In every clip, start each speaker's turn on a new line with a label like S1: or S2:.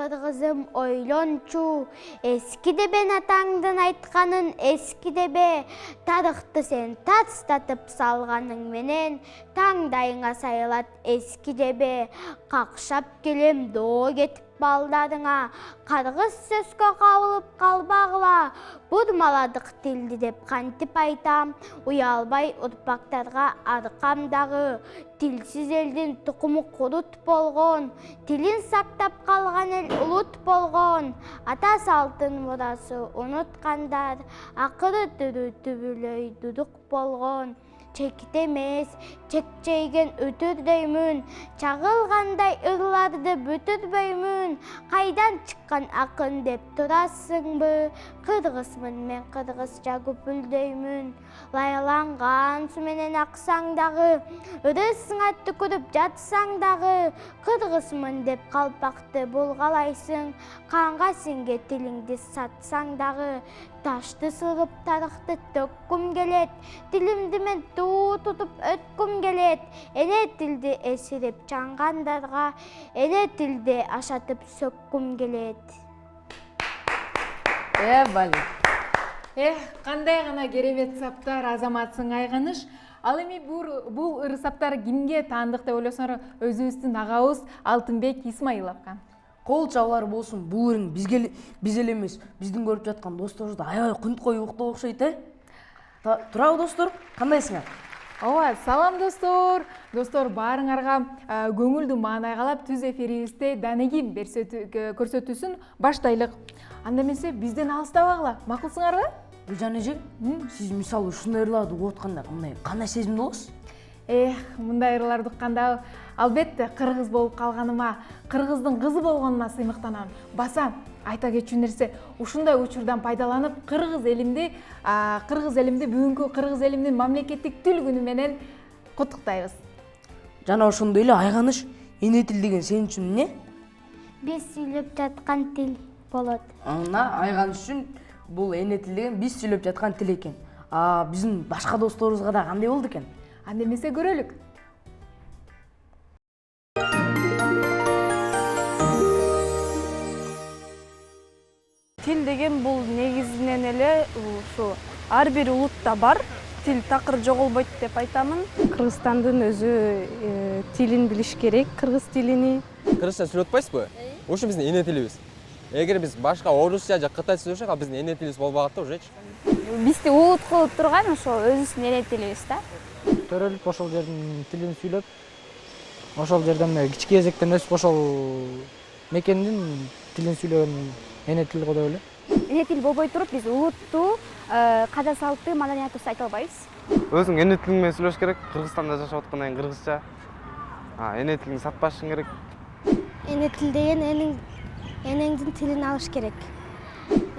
S1: kızım oylonçu, eski de ben atаңдын айтқанын eski de be, tarıқты sen tatstatıp salğanın menen, tаңдайыңа sayılat eski de be, qaqşap kelem doğu getip balдарыңа, Qırgız сөзгө кабылып калбагыла, бурмаладык тилди деп кантип айтам, уялбай урпактарга аркамдагы, тилсиз элдин тукуму курут болгон, тилин сактап калган эл улут болгон, ата салтын мурасы унуткандар, акыры түрү түбүлөй дудук болгон. Çekte emez, çekçeygen ötürdöymün, çağılgандай ırlarda bütürböymün, kaydan çıkkan akın dep turasın bı, kırgısmın men kırgısça köpüldöymün, layalangan sümenen aksan dağı, ırısına tükürüp jatsan dağı, kırgısmın dep kalpaktı bulgalaysın, kanga singe tilingdi satsan dağı, taştı sırıp tarıktı tökküm gelet, dilimdi men tutup ötküm gelet, ele tildi esirip çangandarga, ele tildi aşatıp sökküm gelet.
S2: Бали. Кандай гана керемет саптар, азаматсың айганыш. Ал эми бул ыры саптар кимге таандык деп ойлосоңор, өзүбүздүн агабыз Алтынбек Исмаиловго.
S3: Кол чабар болсун, бул ырың биз эле эмес, биздин көрүп жаткан досторубузда аябай кунт кою уктап окшойт, Турабы достор, кандайсыңар?
S2: Ооба, салам достор. Достор, баарыңарга көңүлдү маанайгалап түз эфирибизде Данегим көрсөтүүсүн баштайлык. Анда эмесе бизден алыстабагыла, макулсуңарбы?
S3: Гүлжан эже, сиз мисалы ушундай ырларды угуп атканда кандай сезимде болосуз?
S2: Мындай ырларды укканда албетте кыргыз болуп калганыма, кыргыздын кызы болгонума сыймыктанам. Баса айта кетчү нерсе, ушундай учурдан пайдаланып, кыргыз элимди бүгүнкү кыргыз элимдин мамлекеттик тил күнү менен куттуктайбыз.
S3: Жана ошондой эле айганыш, эне тил деген сен үчүн эмне?
S1: Биз сүйлөп жаткан тил болот.
S3: Айганыш үчүн бул эне тил деген биз сүйлөп жаткан тил экен. Биздин башка досторубузга да кандай болду экен?
S2: Анда эмесе көрөлүк.
S4: Тил деген бул негизинен эле ушу ар бир улутта бар. Тил такыр жоголбойт деп айтамын. Кыргызстандын өзү тилин билиш керек, кыргыз тилини.
S5: Кыргызча сүйлөп атпайсызбы? Ушул биздин эне тилибиз. Эгер биз башка орусча же кытайча сүйлөсөк, ал биздин эне тилибиз болбогат да ужечи.
S6: Бизди уут кылып турган ошо өзүбүздүн эне тилибиз да.
S7: Төрөлүп ошол жердин тилин сүйлөп, ошол жерден кички эзектен өсүп ошол мекендин тилин сүйлөгөн эне тил го деп эле.
S6: Эне тил болбой туруп биз улутту, када салты, маданиятыбызды айта албайбыз.
S8: Өзүң эне тилиң менен сүйлөш керек. Кыргызстанда жашап аткандан кийин кыргызча. Эне тилиңди сатпашың керек.
S1: Эне тил деген энеңдин тилин алыш керек.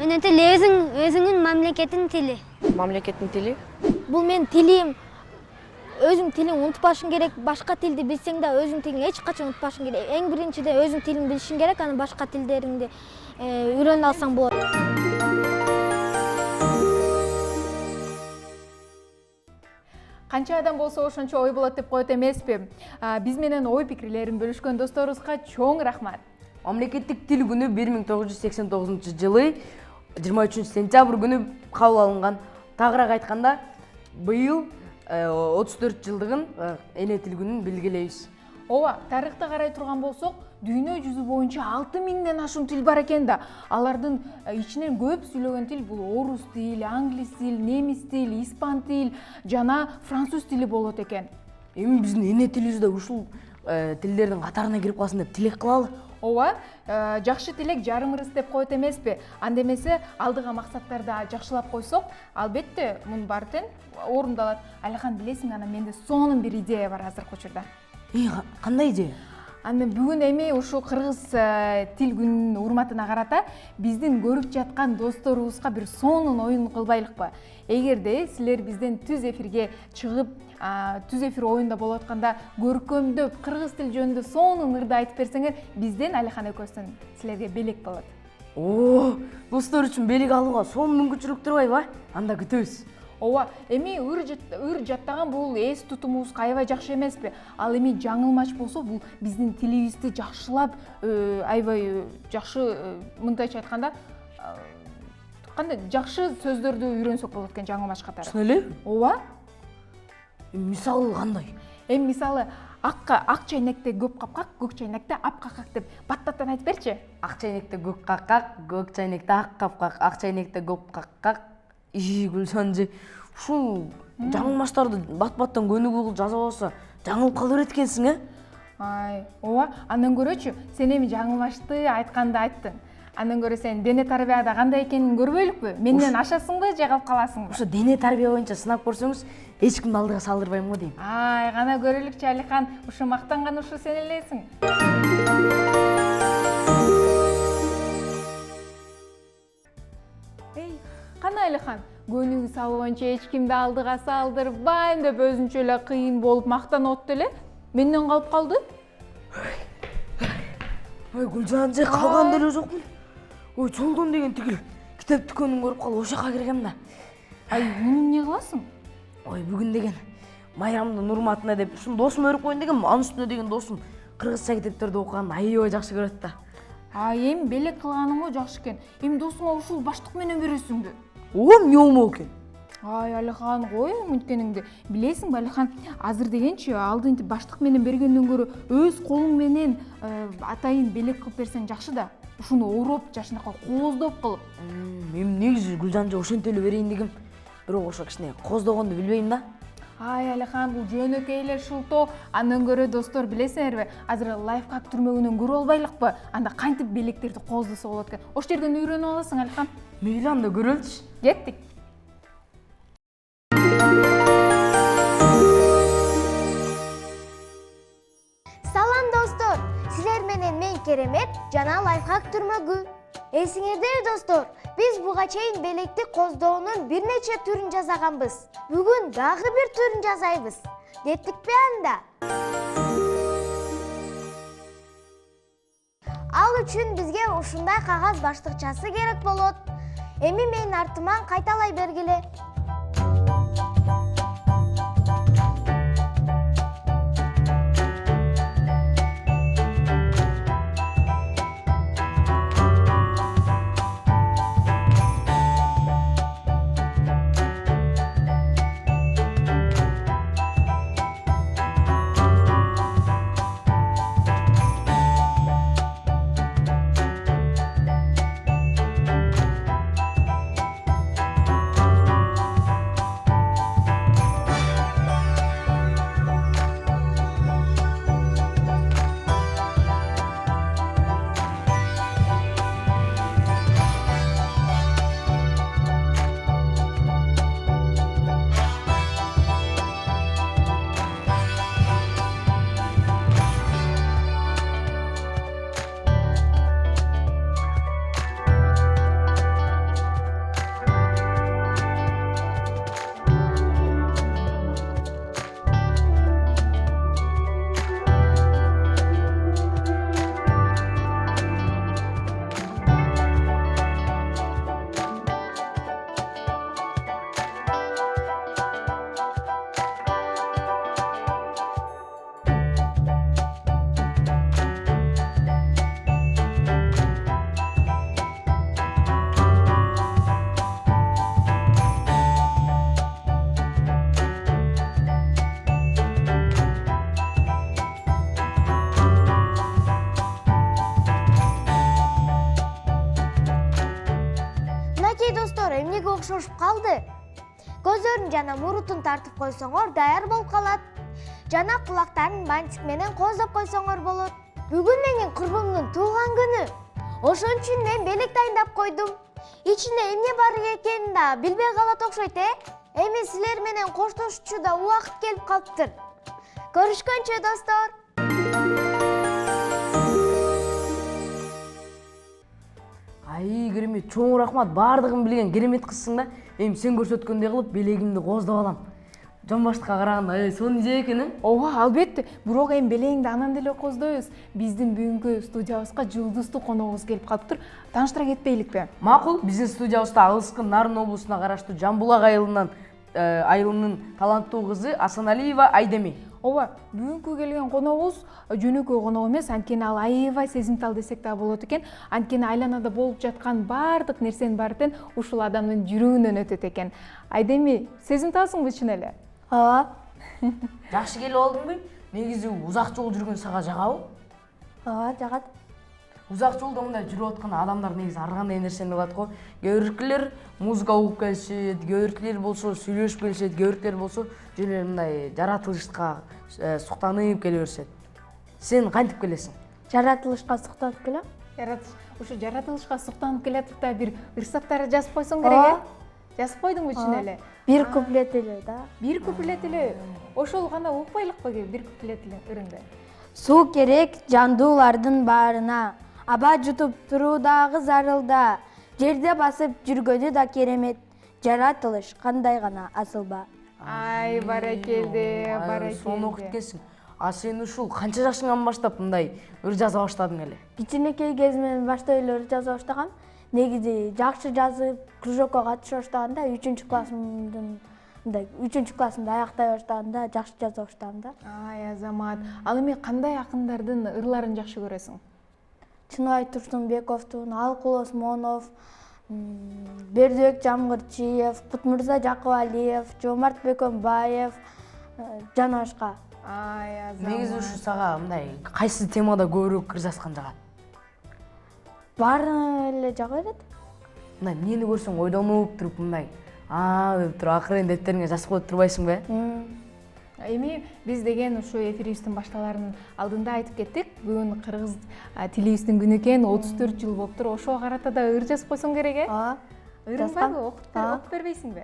S6: Эне тил өзүңүн мамлекеттин тили.
S4: Мамлекеттин тили.
S6: Бул менин тилим. Өзүң тилиң унутпашың керек. Башка тилди билсең да өзүң тилиң эч качан унутпашың керек. Эң биринчиден өзүң тилиң билишиң керек, анан башка тилдериңди үйрөнүп алсаң болот.
S2: Канча адам болсо ошончо ой болот деп коет эмеспи? Биз менен ой пикирлерин бөлүшкөн досторубузга чоң рахмат.
S3: Мамлекеттик тил күнү 1989-жылы 23-сентябрь күнү кабыл алынган. Тагыраак айтканда, быйыл 34 жылдыгын эне тил күнүн белгилейбиз.
S2: Ооба, тарыхта карай турган болсок, дүйнө жүзү боюнча 6000ден ашуун тил бар экен да. Алардын ичинен көп сүйлөгөн тил бул орус тил, англис тил, немис тил, испан тил жана француз тили болот экен.
S3: Эми биздин эне тилибиз да ушул тилдердин катарына кирип калсын деп тилек кылалы.
S2: Ооба, жакшы тилек жарым ырыс деп коет эмеспи? Анда эмесе алдыга максаттарды жакшылап койсок, албетте мунун баары тең орундалат. Алихан, билесиң, анан менде сонун бир идея бар азыркы учурда.
S3: Кандай идея?
S2: Аны бүгүн эми ушу кыргыз тил күнүнүн урматына карата биздин көрүп жаткан досторубузга бир сонун оюн кылбайлыкпы? Эгерде силер бизден түз эфирге чыгып, түз эфир оюнда болуп атканда көркөмдөп кыргыз тил жөнүндө сонун ырды айтып берсеңер, бизден Алихан экөөсүн силерге белек болот.
S3: Достор үчүн белек алууга сонун мүмкүнчүлүк турбайбы? Анда күтөбүз.
S2: ооба, эми ыр жаттаган бул эс тутумубузга аябай жакшы эмеспи? Ал эми жаңылмач болсо бул биздин тилибизди жакшылап аябай жакшы мындайча айтканда кандай жакшы сөздөрдү үйрөнсөк болот экен жаңылмач катары.
S3: Чын эле?
S2: Ооба.
S3: Мисалы кандай?
S2: Эми мисалы ак чайнекте көп капкак, көк чайнекте ап какак деп баттаттан айтып берчи.
S3: Ак чайнекте көк какак, көк чайнекте ак капкак, ак чайнекте көп какак, Гүлжанжы. Ушул жаңылмаштарды бат-баттан көнүгүү кылып жазып алса, жаңылып кала берет экенсиң,
S2: Ооба, андан көрөчү, сен эми жаңылмашты айтканды айттың. Андан көрө сен дене тарбияда кандай экенин көрбөйлүкпү? Менден ашасыңбы же калып каласыңбы?
S3: Ошо дене тарбия боюнча сынап көрсөңүз, эч кимди алдыга салдырбайм го дейм.
S2: Гана көрөлүкчү Алихан, ушу мактанган ушу сен элесиң. Кана Алихан, көнүгүү салганча эч кимди алдыга салдырбайм деп өзүнчө эле кыйын болуп мактанып атты эле. Менден калып калды.
S3: Гүлжанжы калган деле жокмун. Жолдон деген тигил китеп дүкөнүн көрүп калып ошо жака киргем да.
S2: Муну эмне кыласың?
S3: Бүгүн деген майрамдын урматына деп ушун досум өрүп коеюн дегем, анын үстүнө деген досум кыргызча китептерди окуганды аябай жакшы көрөт да.
S2: Эми белек кылганыңго жакшы экен. Эми досуңа ушул баштык менен бересиңби?
S3: Ооба, эмне болмок экен?
S2: Алихан, кой мүнткениңди. Билесиңби Алихан, азыр дегенчи алдын баштык менен бергенден көрө өз колуң менен атайын белек кылып берсең жакшы да. Ушуну ороп, жашынакай кооздоп кылып.
S3: Мен негизи Гүлжанжы ошентип эле берейин дегем. Бирок ошо кичине кооздогонду билбейм да.
S2: Алихан, бул жөнөкөй эле шултоо. Андан көрө достор, билесиңерби, азыр лайфхак түрмөгүнөн көрүп албайлыкпы? Анда кантип белектерди кооздосо болот экен. Ошол жерден үйрөнүп аласың Алихан.
S3: Мейли, анда көрөлүчү.
S2: Кеттик.
S1: Салам достор, силер менен мен Керемет жана лайфхак түрмөгү. Эсиңердеби достор, биз буга чейин белекти кооздоонун бир нече түрүн жасаганбыз. Бүгүн дагы бир түрүн жасайбыз. Кеттикпи анда? Ал үчүн бизге ушундай кагаз баштыкчасы керек болот. Эми менин артыман кайталай бергиле. Достор, эмнеге окшошуп калды? Көздөрүн жана мурутун тартып койсоңор даяр болуп калат. Жана кулактарын бантик менен кооздоп койсоңор болот. Бүгүн менин курбумдун туулган күнү. Ошон үчүн мен белек дайындап койдум. Ичинде эмне бар экенин да билбей калат окшойт, Эми силер менен коштошчу да убакыт келип калыптыр. Көрүшкөнчө достор.
S3: Керемет, чоң рахмат, бардыгын билген керемет кызсың да. Эми сен көрсөткөндөй кылып белегимди кооздоп алам. Жон баштыкка караганда сонун жай экен,
S2: Ооба, албетте. Бирок эми белегиңди анан деле кооздойбуз. Биздин бүгүнкү студиябызга жылдыздуу коногубуз келип калыптыр. Тааныштыра кетпейликпи?
S3: Макул, биздин студиябызда Алыскын Нарын облусуна караштуу Жамбулак айылынан айылынын таланттуу кызы Асаналиева Айдеми.
S2: ооба, бүгүнкү келген коногубуз жөнөкөй конок эмес, анткени ал аябай сезимтал десек да болот экен. Анткени айланада болуп жаткан баардык нерсенин баары ушул адамдын жүрөгүнөн өтөт экен. Айдеми, сезимталсыңбы чын эле?
S6: Ооба.
S3: Жакшы келип алдыңбы? Негизи узак жол жүргөн сага жагабы?
S6: Ооба, жагат.
S3: Узак жолдо мындай жүрүп аткан адамдар негизи ар кандай нерсени кылат го. Кээ биркилер музыка угуп келишет, кээ биркилер болсо сүйлөшүп келишет, кээ биркилер болсо жөн эле мындай жаратылышка суктанып келе беришет. Сен кантип келесиң?
S6: Жаратылышка суктанып келем.
S2: Ушу жаратылышка суктанып келатып да бир ырсаттарды жазып койсоң керек э? Жазып койдуңбу чын эле?
S6: Бир куплет эле да.
S2: Бир куплет эле. Ошол гана укпайлыкпы бир куплет эле ырыңды?
S6: Суу керек жандуулардын баарына, аба жутуп туруу дагы зарылда, жерде басып жүргөнү да керемет, жаратылыш кандай гана асылба.
S2: Ай, баракелде, баракелде.
S3: Сону окуп кеткенсиң. А сен ушул канча жашыңан баштап мындай ыр жаза баштадың эле?
S6: Кичинекей кезимден баштап эле ыр жаза баштагам. Негизи жакшы жазып, кружокко катыша баштаганда 3-классымдын мындай 3-классымды аяктай баштаганда жакшы жаза баштадым да.
S2: Ай, Азамат. Ал эми кандай акындардын ырларын жакшы көрөсүң?
S6: Чыныбай Турсунбековдун, Алкул Осмонов, Бердибек Жамгырчиев, Кутмурза Жакыбалиев, Жомарт Бекөнбаев жана башка.
S2: Ай, Азамат.
S3: Негизи ушу сага мындай кайсы темада көбүрөөк ыр жазган жагат?
S6: Баары эле жага берет.
S3: Мындай эмнени көрсөң ойлонуп туруп мындай деп туруп акырын дептериңе жазып коюп турбайсыңбы?
S2: Эми биз деген ушу эфирибиздин башталарынын алдында айтып кеттик. Бүгүн кыргыз тилибиздин күнү экен, 34 жыл болуптур. Ошого карата да ыр жазып койсоң керек э?
S6: Ооба.
S2: Ырың барбы? Окуп бербейсиңби?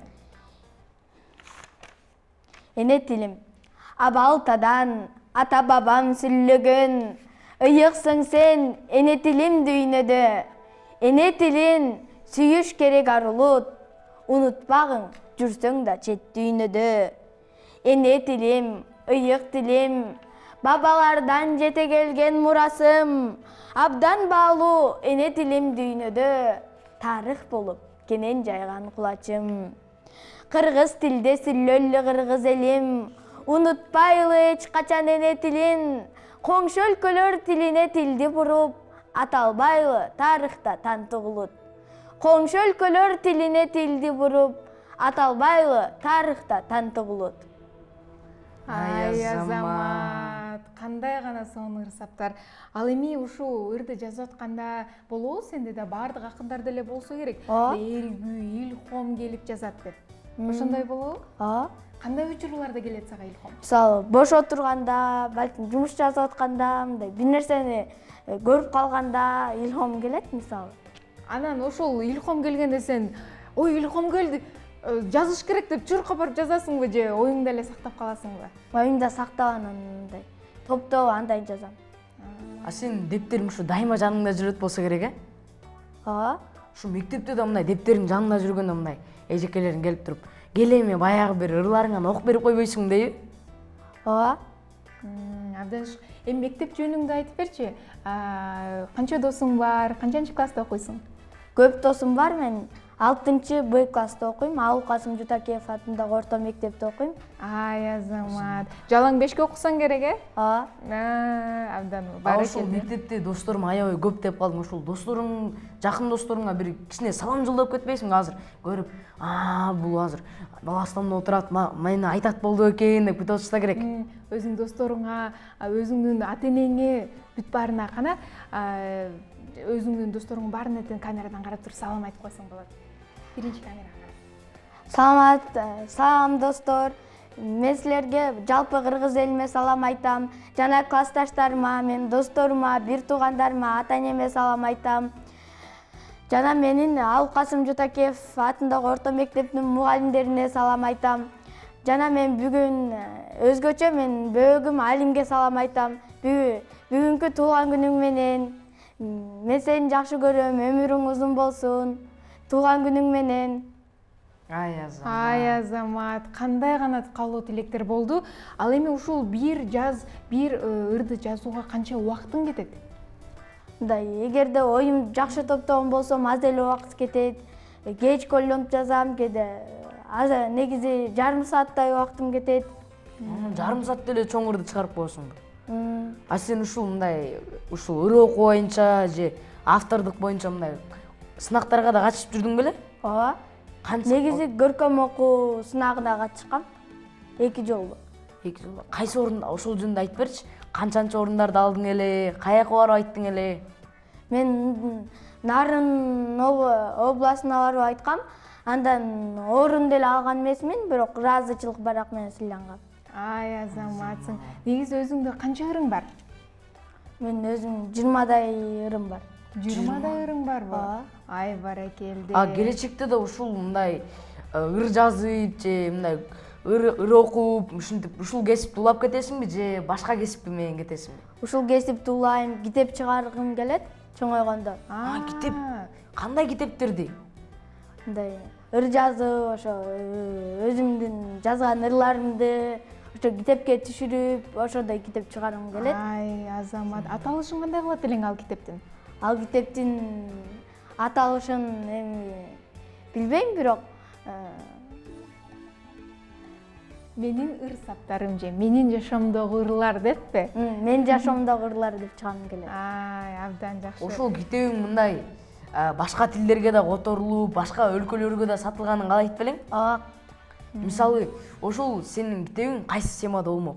S6: Эне тилим. Абалтадан ата бабам сүйлөгөн, ыйыксың сен эне тилим дүйнөдө. Эне тилин сүйүш керек арулут, унутпагың жүрсөң да чет дүйнөдө. Эне тилим, ыйык тилим, бабалардан жете келген мурасым, абдан баалуу эне тилим дүйнөдө, тарых болуп кенен жайган кулачым. Кыргыз тилде сүйлөлү кыргыз элим, унутпайлы эч качан эне тилин, коңшу өлкөлөр тилине тилди буруп, аталбайлы тарыхта тантыгылут. Коңшу өлкөлөр тилине тилди буруп, аталбайлы тарыхта тантыгылут.
S2: Ай, Азамат, кандай гана сонун ырсаптар. Ал эми ушул ырды жазып атканда болобу сенде да баардык акындар деле болсо керек. Элгүү, илхом келип жазат деп. Ошондой болобу?
S6: Ооба.
S2: Кандай учурларда келет сага илхом?
S6: Мисалы, бош отурганда, балким жумуш жазып атканда, мындай бир нерсени көрүп калганда илхом келет мисалы.
S2: Анан ошол илхом келгенде сен, ой, илхом келди, жазыш керек деп чуркап барып жазасыңбы же оюңда эле сактап каласыңбы?
S6: Оюңда сактап анан мындай топтоп андай жазам.
S3: А сен дептериң ушу дайыма жаныңда жүрөт болсо керек, э?
S6: Ооба.
S3: Ушу мектепте да мындай дептериң жаныңда жүргөндө мындай эжекелериң келип туруп, "Кел эми баягы бир ырларыңан окуп берип койбойсуң" дейби?
S6: Ооба.
S2: Абдан эми мектеп жөнүңдү айтып берчи. Канча досуң бар? Канчанчы класста окуйсуң?
S6: Көп досум бар, мен 6-Б класста окуйм, Алуу Касым Жутакеев атындагы орто мектепте окуйм.
S2: Ай, Азамат. Жалаң 5ке окусаң керек, э?
S6: Ооба.
S2: Абдан
S3: Ошол
S2: баракелде.
S3: мектепте досторум аябай көп деп калдым. Ошол досторуң, жакын досторуңа бир кичине салам жолдоп кетпейсиңби азыр? Көрүп, бул азыр баласында отурат, мени айтат болду экен деп күтүп отурса керек.
S2: Өзүң досторуңа, өзүңдүн ата-энеңе бүт баарына кана өзүңдүн досторуңдун баарына тең камерадан карап туруп салам айтып койсоң болот. Биринчи камерага карап.
S6: Саламат, салам достор. Мен силерге жалпы кыргыз элиме салам айтам. Жана классташтарыма, менин досторума, бир туугандарыма, ата-энеме салам айтам. Жана менин Алуу Касым Жутакеев атындагы орто мектептин мугалимдерине салам айтам. Жана мен бүгүн өзгөчө мен бөөгүм Алимге салам айтам. Бүгүнкү туулган күнүң менен. Мен сени жакшы көрөм, өмүрүң узун болсун. Туулган күнүң менен.
S3: Ай, Азамат.
S2: Ай, Азамат, кандай гана каалоо тилектер болду. Ал эми ушул бир ырды жазууга канча убактың кетет?
S6: Эгерде оюм жакшы топтогон болсом аз эле убакыт кетет. Кеч ойлонуп жазам, кээде
S9: азыр негизи жарым сааттай убактым кетет.
S3: Жарым саатта эле чоң ырды чыгарып коесуң. А сен ушул мындай ушул ыр окуу боюнча же автордук боюнча мындай сынактарга да катышып жүрдүң беле?
S9: Ооба.
S3: Канча?
S9: Негизи көркөм окуу сынагына катышкам. 2 жолу.
S3: 2 жыл. Кайсы орунда ошол жөнүндө айтып берчи. Канчанчы орундарды алдың эле? Каяка барып айттың эле?
S9: Мен Нарын областына барып айткам. Андан орун деле алган эмесмин, бирок ыраазычылык барак менен сыйлангам.
S2: Ай, азаматсың. Негизи өзүңдө канча ырың бар?
S9: Мен өзүм 20дай ырым бар.
S2: 20дай ырың барбы? Ай, баракелде.
S3: А келечекте да ушул мындай ыр жазып же мындай ыр окуп, ушинтип ушул кесипти улап кетесиңби же башка кесип менен кетесиңби?
S9: Ушул кесипти улайм, китеп чыгаргым келет чоңойгондо.
S3: Китеп. Кандай китептерди?
S9: Мындай ыр жазып, ошо өзүмдүн жазган ырларымды ошо китепке түшүрүп, ошондой китеп чыгаргым келет.
S2: Ай, азамат, аталышын кандай кылат элең ал китептин?
S9: Ал китептин аталышын эми билбейм, бирок
S2: Менин ыр саптарым же менин жашоомдогу ырлар деппи?
S9: Менин жашоомдогу ырлар деп чыгаргым келет.
S2: Ай, абдан жакшы.
S3: Ошол китебиң мындай башка тилдерге да которулуп, башка өлкөлөргө да сатылганын каалайт белең?
S9: Ооба.
S3: Мисалы, ошол сенин китебиң кайсы темада болмок?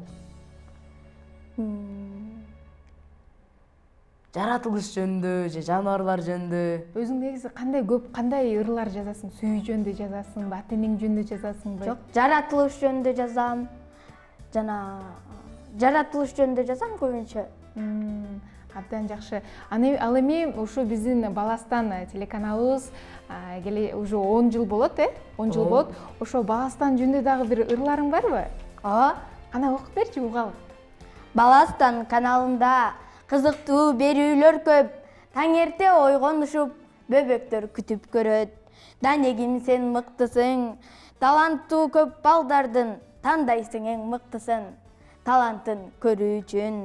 S3: Жаратылыш жөнүндө же жаныбарлар жөнүндө?
S2: Өзүң негизи кандай ырлар жазасың? Сүйүү жөнүндө жазасыңбы, ата энең жөнүндө жазасыңбы?
S9: Жок, жаратылыш жөнүндө жазам. Жана жаратылыш жөнүндө жазам көбүнчө.
S2: Абдан жакшы. Ал эми ушу биздин Баластан телеканалыбыз уже 10 жыл болот, 10 жыл болот. Ошо Баластан жөнүндө дагы бир ырларың барбы?
S9: Ооба.
S2: Кана окуп берчи, угалы.
S9: Баластан каналында кызыктуу берүүлөр көп. Таң эрте ойгонушуп, бөбөктөр күтүп көрөт. Данегим сен мыктысың, таланттуу көп балдардын тандайсың эң мыктысын. Талантын көрүү үчүн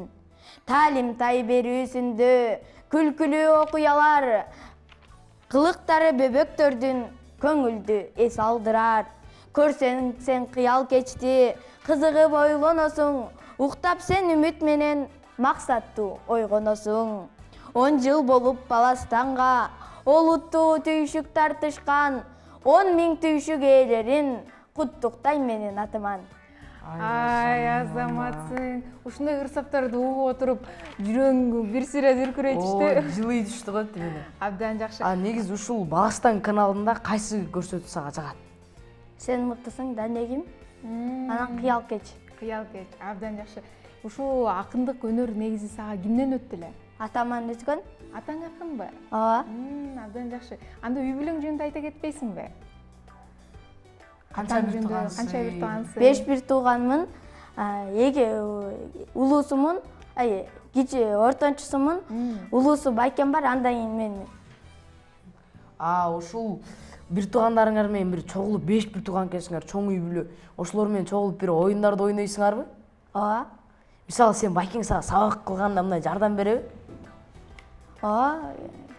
S9: таалим тай берүүсүндө күлкүлүү окуялар, кылыктары бөбөктөрдүн көңүлдү эс алдырар. Көрсөң сен кыял кечти, кызыгып ойлоносуң, уктап сен үмүт менен максаттуу ойгоносуң. 10 жыл болуп Баластанга олуттуу түйшүк тартышкан, 10 000 түйшүк ээлерин куттуктайм менин атыман.
S2: Ай, азаматсың. Ушундай ырсаптарды угуп отуруп, жүрөң бир сыйра дүркүрөй түштү.
S3: Жылый түштү го тимени.
S2: Абдан жакшы.
S3: А негизи ушул Баластан каналында кайсы көрсөтүү сага жагат?
S9: Сен мыктысың, Данегим. Анан кыял кеч.
S2: Кыял кеч. Абдан жакшы. Ушул акындык өнөр негизи сага кимден өттү эле?
S9: Атаман өткөн.
S2: Атаң акынбы?
S9: Ооба.
S2: Абдан жакшы. Анда үй бүлөң жөнүндө айта кетпейсиңби?
S3: Канча бир туугансың?
S9: 5 бир тууганмын. Эге улуусумун, кичи ортончусумун. Улуусу байкем бар, андан кийин мен.
S3: Ушул бир туугандарыңар менен бир чогулуп 5 бир тууган экенсиңер, чоң үй бүлө. Ошолор менен чогулуп бир оюндарды ойнойсуңарбы?
S9: Ооба.
S3: Мисалы сен байкең сага сабак кылганда мындай жардам береби?
S9: Ооба.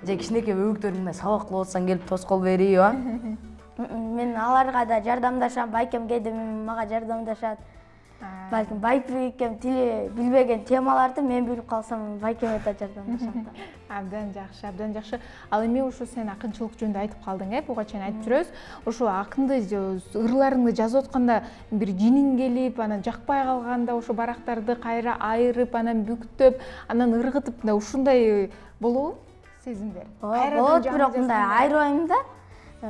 S3: Же кичинекей бөбөктөр мындай сабак кылып атсаң келип тоскоол бериби?
S9: Мен аларга да жардамдашам, байкем кээде мага жардамдашат. Балким байкем тили билбеген темаларды мен билип калсам, байкеме да жардамдашат.
S2: Абдан жакшы, абдан жакшы. Ал эми ушу сен акынчылык жөнүндө айтып калдың, буга чейин айтып жүрөбүз. Ушу акынды ырларыңды жазып атканда бир жиниң келип, анан жакпай калганда ошо барактарды кайра айырып, анан бүктөп, анан ыргытып, ушундай болобу сезимдер?
S9: Болот, бирок мындай айырбайм да.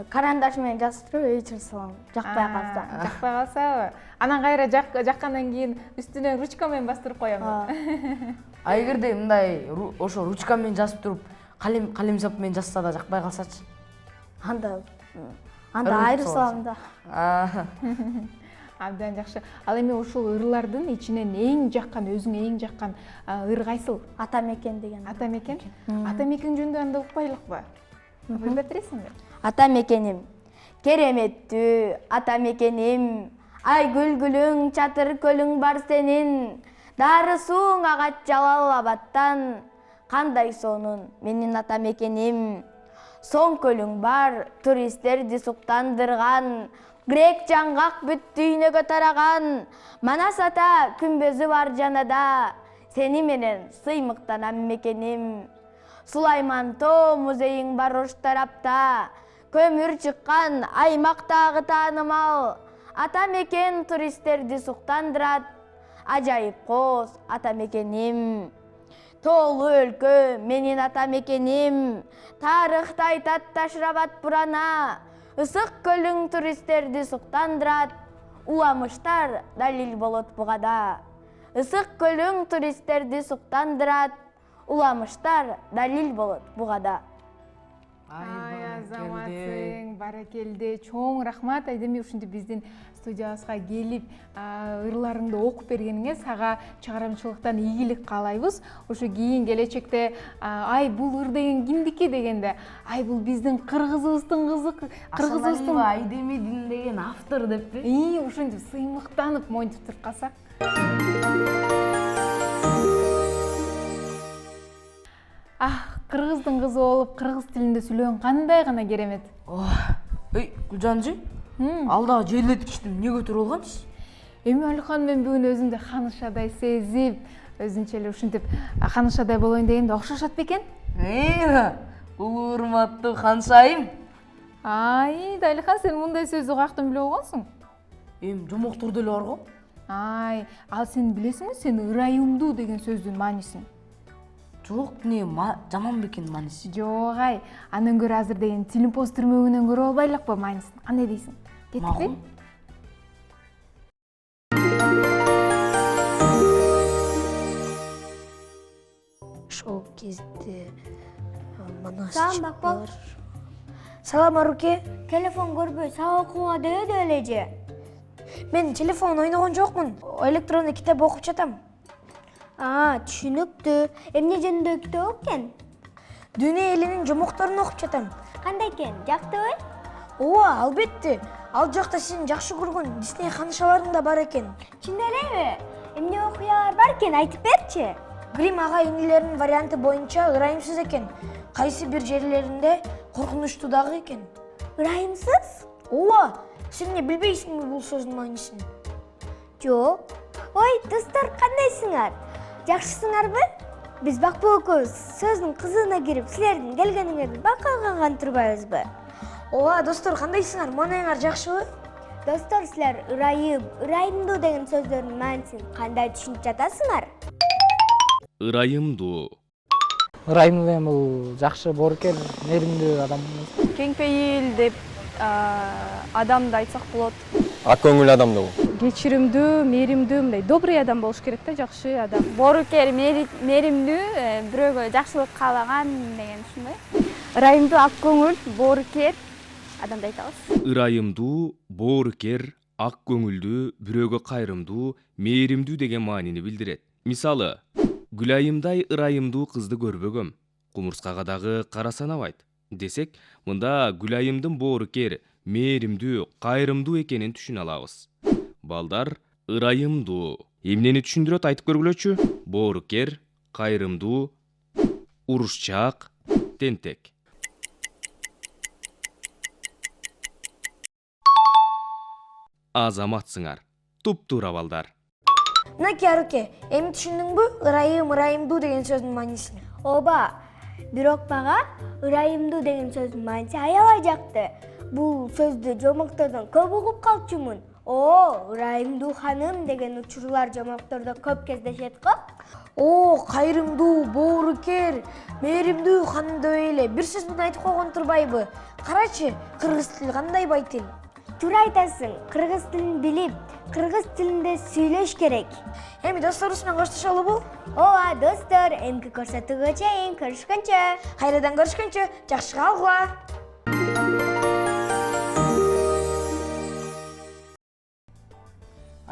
S9: Карандаш менен жазып туруп өчүрүп салам. Жакпай калса.
S2: Жакпай калсабы? Анан кайра жаккандан кийин үстүнө ручка менен бастырып коем.
S3: А эгерде мындай ошо ручка менен жазып туруп, калемсоп менен жазса да жакпай калсачы?
S9: Анда айырып салам да.
S2: Абдан жакшы. Ал эми ушул ырлардын ичинен эң жаккан, өзүңө эң жаккан ыр кайсыл?
S9: Ата мекен деген.
S2: Ата мекен? Ата мекен жөнүндө анда укпайлыкпы? Ойлоп бересиңби?
S9: Ата мекеним, кереметтүү ата мекеним, ай гүлгүлүң, чатыр көлүң бар сенин, дары сууң агач Жалал Абадтан, кандай сонун менин ата мекеним. Соң көлүң бар, туристтерди суктандырган, Грек жаңғақ бүт дүйнөгө тараган, Манас ата күмбөзү бар жанада, сени менен сыймыктанам мекеним. Сулайман тоо музейиң бар ош тарапта, көмүр чыккан аймактагы таанымал, ата мекен туристтерди суктандырат, ажайып коз ата мекеним. Тоолуу өлкө менин ата мекеним, тарыхта айтат Ташрабат бурана, ысык көлүң туристтерди суктандырат, уламыштар далил болот бугада. Ысык көлүң туристтерди суктандырат, уламыштар далил болот бугада.
S2: Ай, азаматсың, баракелде, чоң рахмат. Айдеме ушинтип биздин студиябызга келип, ырларыңды окуп бергениңе сага чыгарымчылыктан ийгилик каалайбыз. Ошо кийин келечекте ай бул ыр деген кимдики дегенде, ай бул биздин кыргызыбыздын кызы, кыргызыбыздын
S3: Айдемедин деген автор деппи?
S2: Ушинтип сыймыктанып монтип туруп калсак. Кыргыздын кызы болуп, кыргыз тилинде сүйлөгөн кандай гана керемет.
S3: Ой, Гүлжанжы, алдагы желдеткичти эмне көтөрүп алгансыз?
S2: Эми Алихан мен бүгүн өзүмдү ханышадай сезип, өзүнчө эле ушинтип ханышадай болоюн дегенде окшошот бекен?
S3: Улуу урматтуу ханшайым.
S2: Ай, Алихан, сен мындай сөздү каяктан билип алгансың?
S3: Эми жомоктордо эле бар го.
S2: Ай, ал сен билесиңби, сен ырайымдуу деген сөздүн маанисин?
S3: Жок, не жаман бекен мааниси.
S2: Жок, ай, андан көрө азыр деген Тилимпоз түрмөгүнөн көрө албайлыкпы маанисин? Кандай дейсиң? Кетпи?
S1: Ошол кезде Манас.
S6: Салам, Бакбол.
S1: Салам, Аруке. Телефон көрбөй, сабак окууга дөөдө эле же? Мен телефон ойногон жокмун. Электрондуу китеп окуп жатам.
S6: Түшүнүктүү. Эмне жөнүндө китеп экен?
S1: Дүйнө элинин жомокторун окуп жатам.
S6: Кандай экен? Жактыбы?
S1: Ооба, албетте. Ал жакта сен жакшы көргөн Дисней ханышаларың да бар экен.
S6: Чын элеби? Эмне окуялар бар экен? Айтып берчи.
S1: Грим ага инилеринин варианты боюнча ырайымсыз экен. Кайсы бир жерлеринде коркунучтуу дагы экен.
S6: Ырайымсыз?
S1: Ооба, сен эмне билбейсиңби бул сөздүн маанисин?
S6: Жок. Ой, достор, кандайсыңар? Жакшысыңарбы? Биз Бакбол экөөбүз сөздүн кызыгына кирип, силердин келгениңерди бакалган турбайбызбы?
S1: Ооба, достор, кандайсыңар? Маанайыңар жакшыбы?
S6: Достор, силер ырайым, ырайымдуу деген сөздөрдүн маанисин кандай түшүнүп жатасыңар?
S10: Ырайымдуу.
S7: Ырайымдуу деген бул жакшы, боорукер, мээримдүү адам.
S4: Кең пейил деп адамды айтсак болот.
S5: Ак көңүл адам да бул.
S4: Кечиримдүү, мээримдүү, мындай добрый адам болуш керек да, жакшы адам.
S11: Боорукер, мээримдүү, бирөөгө жакшылык каалаган деген ушундай. Ырайымдуу, ак көңүл, боорукер адамды айтабыз.
S10: Ырайымдуу, боорукер, ак көңүлдүү, бирөөгө кайрымдуу, мээримдүү деген маанини билдирет. Мисалы, Гүлайымдай ырайымдуу кызды көрбөгөм, кумурскага дагы карасанабайт десек, мында Гүлайымдын боорукер, мээримдүү, кайрымдуу экенин түшүнө алабыз. Балдар, ырайымдуу эмнени түшүндүрөт, айтып көргүлөчү? Боорукер, кайрымдуу, урушчаак, тентек. Азаматсыңар, туп-туура балдар.
S1: Мынакей, Аруке, эми түшүндүңбү? Ырайымдуу деген сөздүн маанисин.
S6: Ооба, бирок мага ырайымдуу деген сөздүн мааниси аябай жакты. Бул сөздү жомоктордон көп угуп калчумун. Ырайымдуу ханым деген учурлар жомоктордо көп кездешет го.
S1: Кайрымдуу, боорукер, мээримдүү ханымдөй эле бир сөз менен айтып койгон турбайбы? Карачы, кыргыз тили кандай бай тил.
S6: Туура айтасың. Кыргыз тилин билип, кыргыз тилинде сүйлөш керек.
S1: Эми досторубуз менен коштошолубу?
S6: Ооба, достор, эмки көрсөтүүгө чейин көрүшкөнчө.
S1: Кайрадан көрүшкөнчө, жакшы калгыла.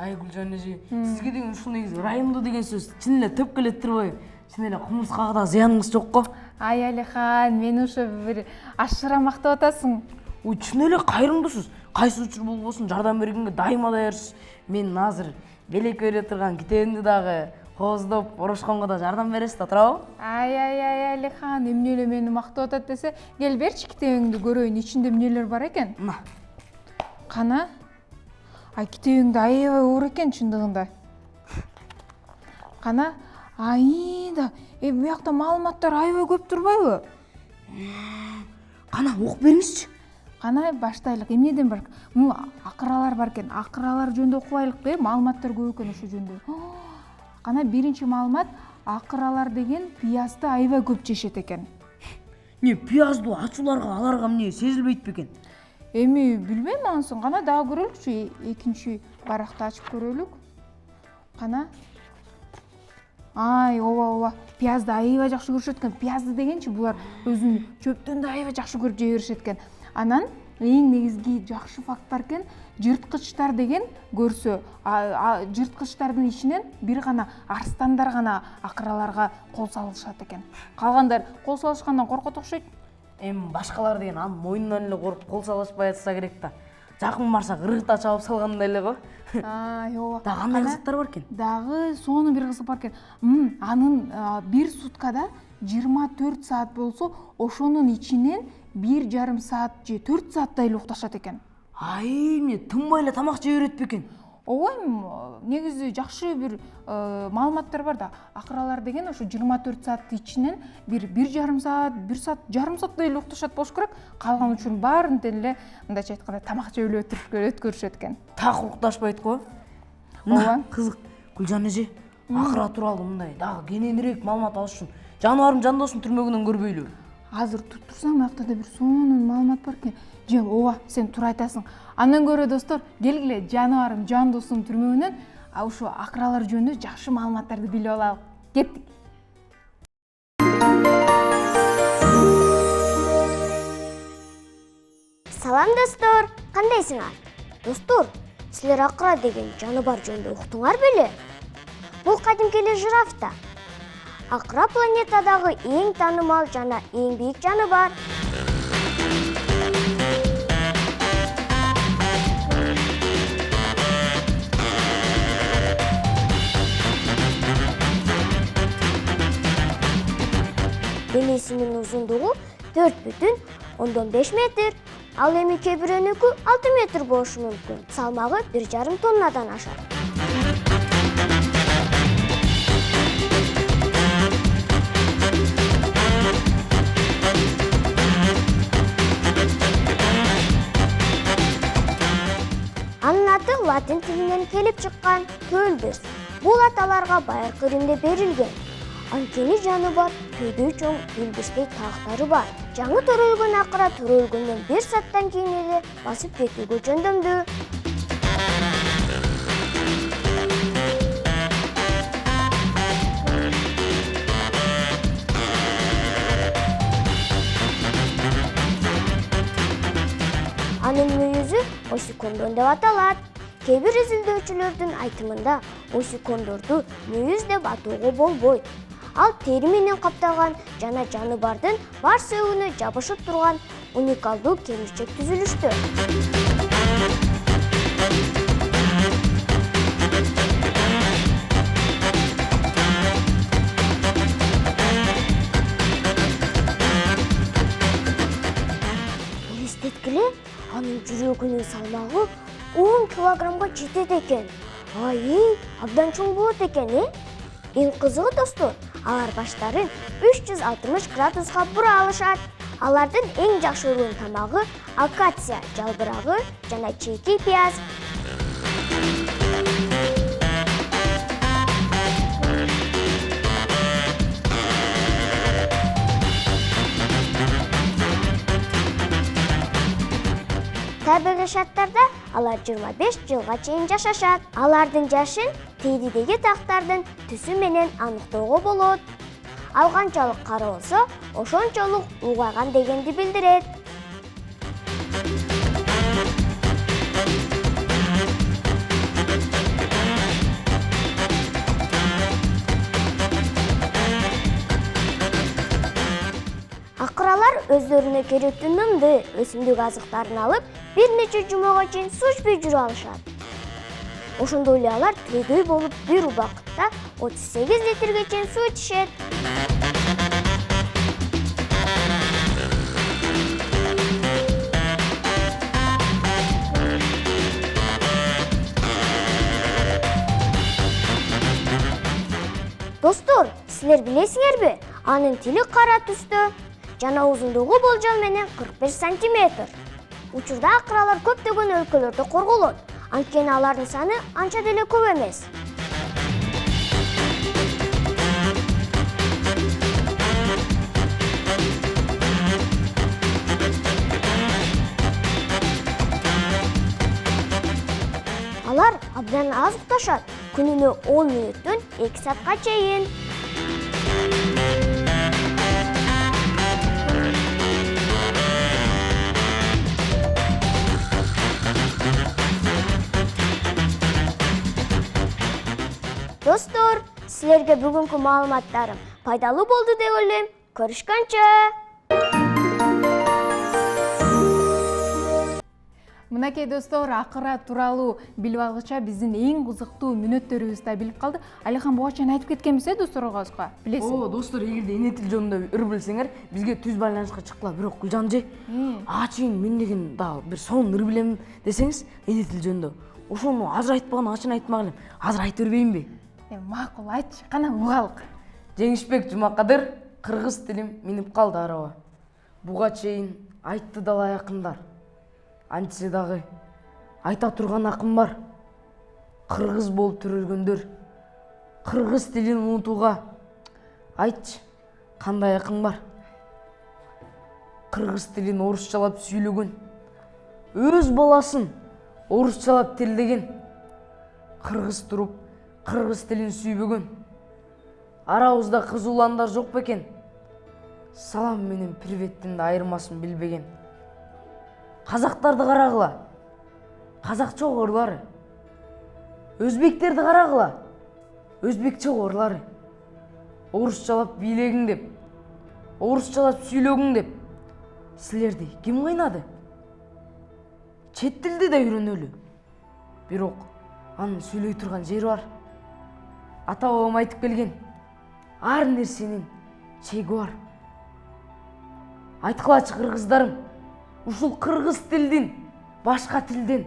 S3: Ай, Гүлжан эже, сизге деген ушул негизи ырайымдуу деген сөз чын эле төп келет турбайбы? Чын эле кумурскага да зыяныңыз жок го?
S2: Ай, Алихан, мени ушу бир ашыра мактап атасың.
S3: Ой, чын эле кайрымдуусуз. Кайсы учур болбосун жардам бергенге дайыма даярсыз. Мен азыр белек бере турган китебимди дагы кооздоп, орошконго да жардам бересиз да, туурабы?
S2: Ай, Алихан, эмне эле мени мактап атат десе, кел берчи китебиңди көрөйүн, ичинде эмнелер бар экен?
S3: Мына.
S2: Кана? китебиңде аябай оор экен чындыгында. Кана айда, буякта маалыматтар аябай көп турбайбы?
S3: Кана окуп бериңизчи.
S2: Кана баштайлык. Эмнеден бар? Акыралар бар экен. Акыралар жөнүндө окубайлыкпы? Маалыматтар көп экен ошо жөнүндө. Кана биринчи маалымат, акыралар деген пиязды аябай көп жешет экен.
S3: Пиязды ачууларга аларга эмне сезилбейт бекен?
S2: Эми билбейм ансын. Кана дагы көрөлүкчү. Экинчи баракты ачып көрөлүк. Кана ооба. Пиязды аябай жакшы көрүшөт экен. Пиязды дегенчи булар өзүн чөптөн да аябай жакшы көрүп жей беришет экен. Анан эң негизги жакшы факт бар экен, жырткычтар деген көрсө, жырткычтардын ичинен бир гана арстандар гана акыраларга кол салышат экен. Калгандар кол салышкандан коркот окшойт.
S3: Эми башкалар деген анын мойнунан эле коруп кол салышпай атса керек да. Жакын барса ыргыта чабып салгандай эле го.
S2: Ооба.
S3: Дагы кандай кызыктар бар экен?
S2: Дагы сонун бир кызык бар экен. Анын бир суткада 24 саат болсо, ошонун ичинен 1,5 саат же 4 сааттай эле укташат экен.
S3: Эмне тынбай эле тамак жей берет бекен?
S2: Ооба, негизи жакшы бир маалыматтар бар да. Акыралар деген ошо 24 саат ичинен 1,5 саат, 1 саат, жарым сааттай эле укташат болуш керек. Калган учурун баарын деле мындайча айтканда тамак жеп эле өткөрүшөт экен.
S3: Так укташпайт го.
S2: Ооба.
S3: Кызык. Гүлжан эже, акыра тууралуу мындай дагы кененирээк маалымат алыш үчүн жаныбарым жандосун түрмөгүнөн көрбөйлүбү?
S2: Азыр туттурсам, буякта да бир сонун маалымат бар экен. Ооба, сен туура айтасың. Андан көрө достор, келгиле жаныбарым жандосун түрмөгүнөн ушу акыралар жөнүндө жакшы маалыматтарды билип алалы. Кеттик.
S1: Салам достор, кандайсыңар? Достор, силер акыра деген жаныбар жөнүндө уктуңар беле? Бул кадимки эле жираф да. Акыра планетадагы эң таанымал жана эң бийик жаныбар. Денесинин узундугу 4,5 метр, ал эми кээ бирөөнүкү 6 метр болушу мүмкүн. Салмагы 1,5 тоннадан ашат. Анын аты латин тилинен келип чыккан көлбөс. Бул аталарга байыркы Римде берилген. Анткени жаныбар көөдөй чоң билбестей тактары бар. Жаңы төрөлгөн акыра төрөлгөндөн 1 сааттан кийин эле басып кетүүгө жөндөмдүү. Анын мүйүзү осикондон деп аталат. Кээ бир изилдөөчүлөрдүн айтымында осикондорду мүйүз деп атоого болбойт. Ал тери менен капталган жана жаныбардын бар сөөгүнө жабышып турган уникалдуу кемирчек түзүлүштө. Элестеткиле, анын жүрөгүнүн салмагы 10 килограммга жетет экен. Абдан чоң болот экен, Эң кызыгы достор, алар баштарын 360 градуска бура алышат. Алардын эң жакшы көргөн тамагы акация жалбырагы жана чейки пияз. Табигый шарттарда алар 25 жылга чейин жашашат. Алардын жашын теридеги тактардын түсү менен аныктоого болот. Ал канчалык кара болсо, ошончолук улгайган дегенди билдирет. Акыралар өздөрүнө керектүү нымды, өсүмдүк азыктарын алып, бир нече жумага чейин суу ичпей жүрө алышат. Ошондой эле алар тирөдөй болуп, бир убакытта 38 литрге чейин суу ичишет. Силер билесиңерби? Анын тили кара түстө жана узундугу болжол менен 45 сантиметр. Учурда акыралар көптөгөн өлкөлөрдө корголот. Анткени алардын саны анча деле көп эмес. Алар абдан аз укташат. Күнүнө 10 мүнөттөн 2 саатка чейин. Достор, силерге бүгүнкү маалыматтарым пайдалуу болду деп ойлойм. Көрүшкөнчө.
S2: Мынакей достор, акыра тууралуу билип алгыча биздин эң кызыктуу мүнөттөрүбүздү да билип калды. Алихан буга айтып кеткенбиз досторубузга. Билесиз?
S3: О, достор, эгерде эне тил жөнүндө ыр билсеңер, бизге түз байланышка чыккыла. Бирок Гүлжан же, ачын мен деген да бир сонун ыр билем десеңиз, эне тил жөнүндө. Ошону азыр айтпаган, ачын айтмак элем. Азыр айтып бербейинби?
S2: Макул, айтчы, кана угалык.
S3: Жеңишбек Жумакадыр, кыргыз тилим минип калды араба. Буга чейин айтты дала якындар. Антсе дагы айта турган акым бар. Кыргыз болуп төрөлгөндөр кыргыз тилин унутууга айтчы, кандай акым бар? Кыргыз тилин орусчалап сүйлөгөн, өз баласын орусчалап тилдеген, кыргыз туруп кыргыз тилин сүйбөгөн. Арабызда кызууландар жок бекен? Салам менен приветтин да айырмасын билбеген. Казактарды карагыла, казакча орлары. Өзбектерди карагыла, өзбекче орлары. Орусчалап бийлегиң деп, орусчалап сүйлөгүң деп. Силерди ким кыйнады? Чет тилди да үйрөнөлү. Бирок анын сүйлөй турган жери бар. Ата бабам айтып келген, ар нерсенин чеги бар. Айткылачы кыргыздарым, ушул кыргыз тилдин башка тилден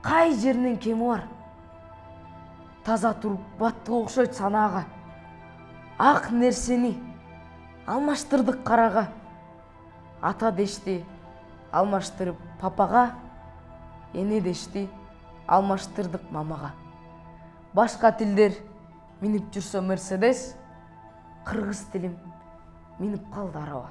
S3: кай жеринен кеми бар? Таза туруп баттыга окшойт санаага. Ак нерсени алмаштырдык карага. Ата дешти алмаштырып папага, эне дешти алмаштырдык мамага. Башка тилдер минип жүрсө Мерседес, кыргыз тилим минип калды араба.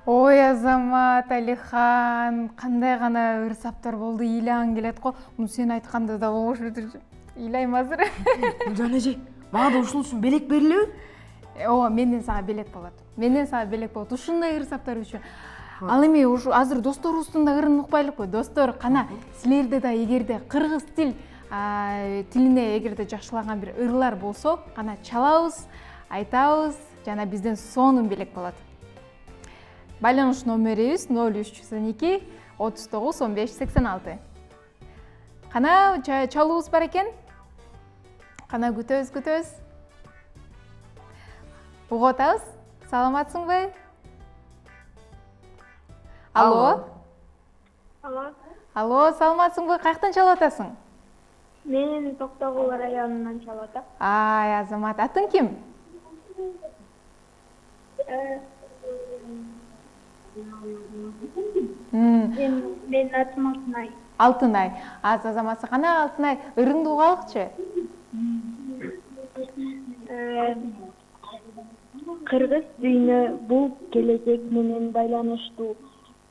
S2: Ой, Азамат, Алихан, кандай гана ырсаптар болду, ыйлаң келет го. Муну сен айтканда да болуш өтүрчү. Ыйлайм азыр.
S3: Гүлжан эже, мага да ушул үчүн белек берилеби?
S2: Ооба, менден сага белек болот. Менден сага белек болот. Ушундай ырсаптар үчүн. Ал эми ушу азыр досторубуздун да ырын укпайлыкпы? Достор, кана силерде да эгерде кыргыз тилине эгерде жакшылаган бир ырлар болсо, кана чалабыз, айтабыз, жана бизден сонун белек болот. Байланыш номерибиз 0312 39 15 86. Кана чалуубуз бар экен. Кана күтөбүз. Угуп атабыз. Саламатсыңбы? Алло. Алло, саламатсыңбы? Каяктан чалып атасың?
S12: Мен Токтогул районунан чалып атам.
S2: Ай, Азамат, атың ким?
S12: Мен атым Алтынай.
S2: Алтынай. Азаматсы, кана Алтынай, ырыңды угалыкчы.
S12: Кыргыз дүйнө бул келечек менен байланыштуу.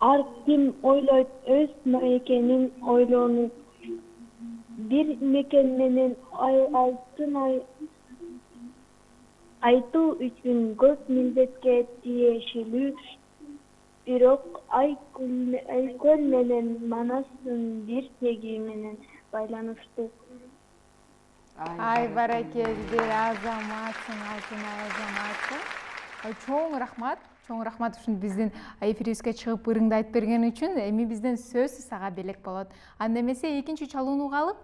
S12: Ар ким ойлойт өз маекенин ойлонуп, бир мекен менен айтуу үчүн көп милдетке тиешелүү. Бирок Айкөл менен Манастын бир теги менен байланыштуу.
S2: Ай, баракелди, Азаматсың, Алтынай Азаматсың. Чоң рахмат ушун биздин эфирибизге чыгып ырыңды айтып берген үчүн. Эми бизден сөзсүз сага белек болот. Анда эмесе экинчи чалууну угалып.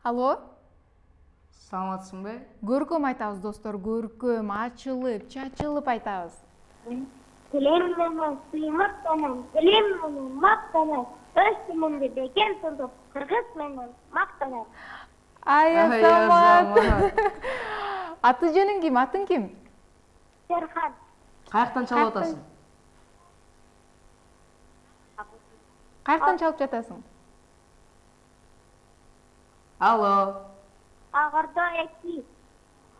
S2: Алло.
S3: Саламатсыңбы?
S2: Көркөм айтабыз, достор, көркөм, ачылып, чачылып айтабыз.
S12: Тилем менен сыймыктанам, тилем менен мактанам, өз тилимди бекем тутуп, кыргыз менен мактанам.
S2: Ай, Азамат. Аты жөнүң ким? Атың ким?
S12: Серхан.
S3: Каяктан чалып атасың?
S2: Каяктан чалып жатасың?
S3: Алло.
S12: Агырда 2.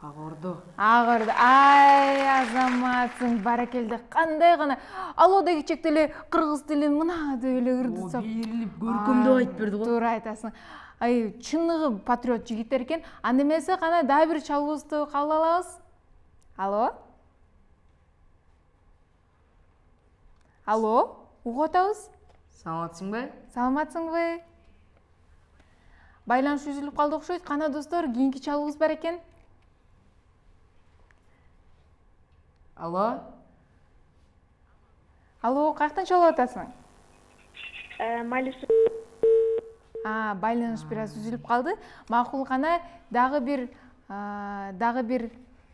S3: Агырды.
S2: Агырды. Ай, Азаматсың, баракелде. Кандай гана. Алло деги чекте эле кыргыз тилин мына деп эле ырдытсап.
S3: Берилип көркөмдөп айтып берди го.
S2: Туура айтасың. Ай, чыныгы патриот жигиттер экен. Анда эмесе кана дагы бир чалуубузду кабыл алабыз. Алло? Алло? Угуп атабыз?
S3: Саламатсыңбы?
S2: Саламатсыңбы? Байланыш үзүлүп калды окшойт. Кана достор, кийинки чалуубуз бар экен.
S3: Алло?
S2: Алло, каяктан чалып атасың?
S12: Малюс.
S2: Байланыш бир аз үзүлүп калды. Макул, кана дагы бир